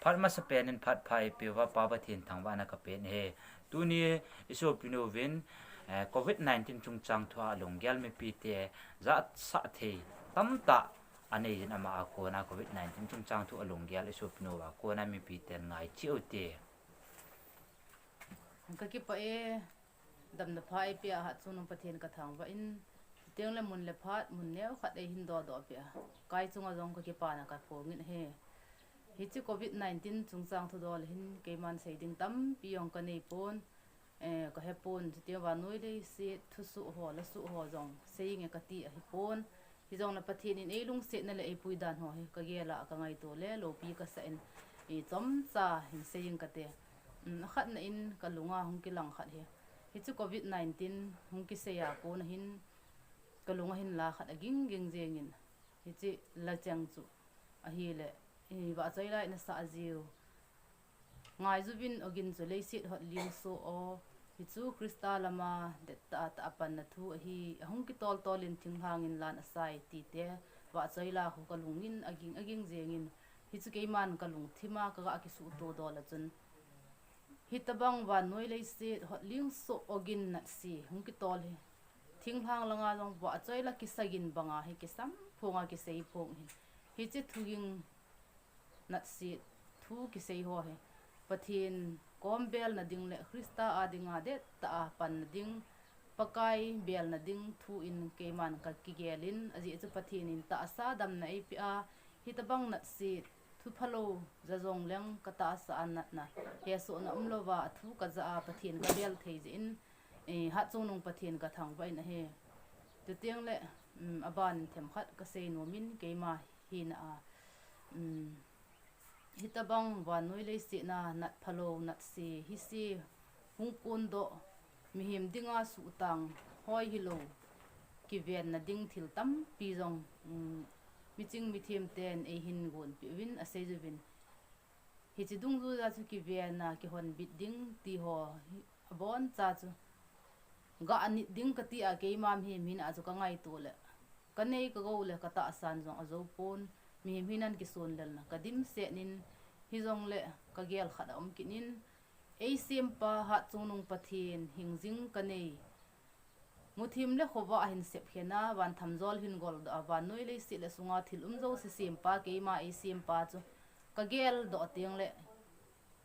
phát mà sắp bên phát phai biểu và bảo vật thiên thằng bạn là cái bên he tu ni iso pinovin Covid-19 chung chang thua long gyal me pi te za sa the tam ta ane jin ama ko na Covid-19 chung chang thu long gyal iso pinova ko na me pi te ngai chiu te ka ki pa e dam na phai pia ha chunung pathian ka thang wa in teng le mun le phat mun neu khat e hin do do pia kai chunga jong ka ki pa na ka pho ngin he hi chi Covid-19 chung chang thu dol hin ke man sei ding tam pi yong ka nei pon ka he pon ti wa noi le se thu su ho la su ho jong sei nge ka ti a hi pon hi jong la pathian in e lung se na le e pui dan ho he ka ge la ka ngai to le lo pi ka sa en e chom cha hin sei ka te khat na in kalunga hung ki lang khat he hi chu Covid-19 hung ki se ya ko na hin kalunga hin la khat aging ging jengin hi chi la chang chu a hi le e wa chai lai na sa jiu ngai zu bin ogin chu le sit hot ling so o hi chu krista lama de ta ta pan na thu hi hung ki tol tolin thing hangin lan asai ti te wa chai la hu kalungin aging jengin hi chu ke man kalung thima ka ga ki su to do la chun hitabang wa noi le se hot ling so ogin na si hung ki tol he thing hang langa long wa choi la ki sagin banga he ki sam phonga ki sei phong he hi chi thuging na si thu ki sei ho he pathin kombel na ding le krista adinga de ta pan na ding pakai bel na ding thu in ke man ka ki gelin aji chu pathin in ta sa dam na pi a hitabang na si thu phalo za zong leng kata sa anat na he so na umlova thu ka za pathin ka bel thei in ha chung nong pathin ka thang vai na he tu tiang le aban them khat ka sei no min ke ma hi na a hitabang wa noi le si na nat phalo nat si hi si hung kun do mi him dinga su tang hoi hi lo ki ven na ding thil tam pi jong mi ching mi them ten e hin gon pi win a sei juvin hi chi dung zu za chu ki ve na ki hon bit ding ti ho bon cha chu ga ani ding ka ti a ke mam hi min a chu ka ngai to le ka nei ka go le ka ta san jong a zo pon mi hinan ki son lel na ka dim se nin hi jong le ka gel khat om kinin e sim pa ha chunung pathin hingjing ka nei muthim le khowa hin sep khena wan thamjol hin gol da wan noi le si le sunga thil zo se sim pa ke ma e sim pa chu ka gel do tiang le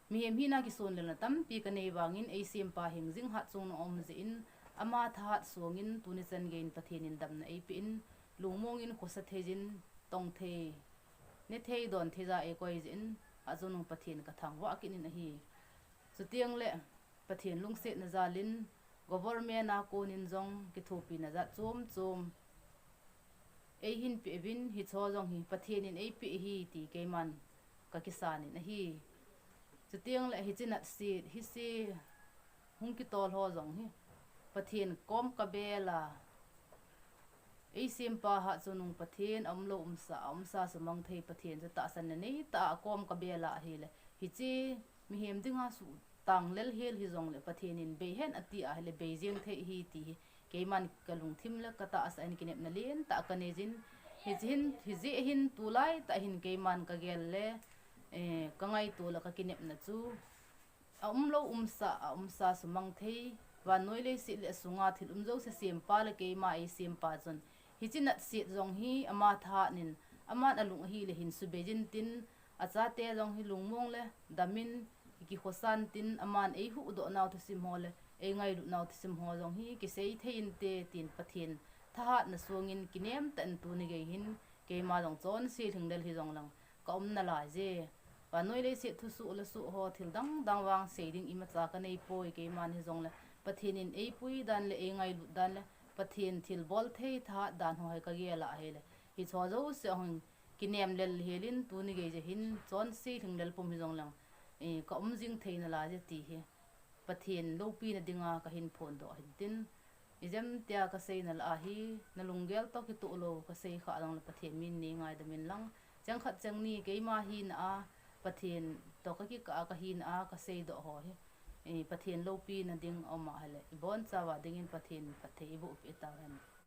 mi hem hina ki son le na tam pi ka nei wangin e sim pa hingjing ha chung om je in ama that suangin tuni chan gein pathin in dam na e pi in lungmong in khosa thejin tong the ne thei don theja e koi jin a chunung pathin ka thang wa kin in hi chu tiang le pathin lung se na zalin government a ko nin jong ki thopi na za chom e hin pe bin hi cho jong hi pathin in e pi hi ti ke man ka kisan in hi chu tiang le hi chinat si hi si hung ki tol ho jong hi pathin kom ka bela e sim pa ha chunung pathin amlo umsa sumang thei pathin cha ta san nei ta kom ka bela hi le hi chi mi hem dinga su tang lel hel hi jong le pathin in be hen ati a le beijing the hi ti ke man kalung thim le kata as an kinep na len ta kanejin hi ji hin tulai ta hin ke man ka gel le ka ngai tu la ka kinep na chu umlo umsa sumang thei wa noi le si le sunga thil zo se sem pa le ke ma e sem pa chon hi chin at si jong hi ama tha nin aman alung hi le hin su bejin tin acha te jong hi lungmong le damin ki khosan tin aman e hu do naw thu sim hole e ngai lu naw thu sim ho jong hi ki sei thein te tin pathin tha na suangin kinem tan tu ni ge hin ke ma jong chon si thingdel hi jong lang ka na la je wa noi le se thu su la su ho thil dang wang seiding ima cha ka nei poi ke man hi jong le pathin in e pui dan le e ngai lu dan le pathin thil bol thei tha dan ho ka ge la hele hi cho zo se hon kinem lel helin tu ni ge je hin chon si thingdel pum hi jong lang ka jing theina la je ti he pathin lo pi na dinga ka hin phon do hin tin izem tia ka sei na la hi na lunggel to ki tu lo ka sei kha lang la pathin min ni ngai da min lang chang khat chang ni ke ma hi na a pathin to ka ki ka hi na a ka sei do ho he pathin lo pi na ding oma hale bon chawa dingin pathin pathei bu pi ta ran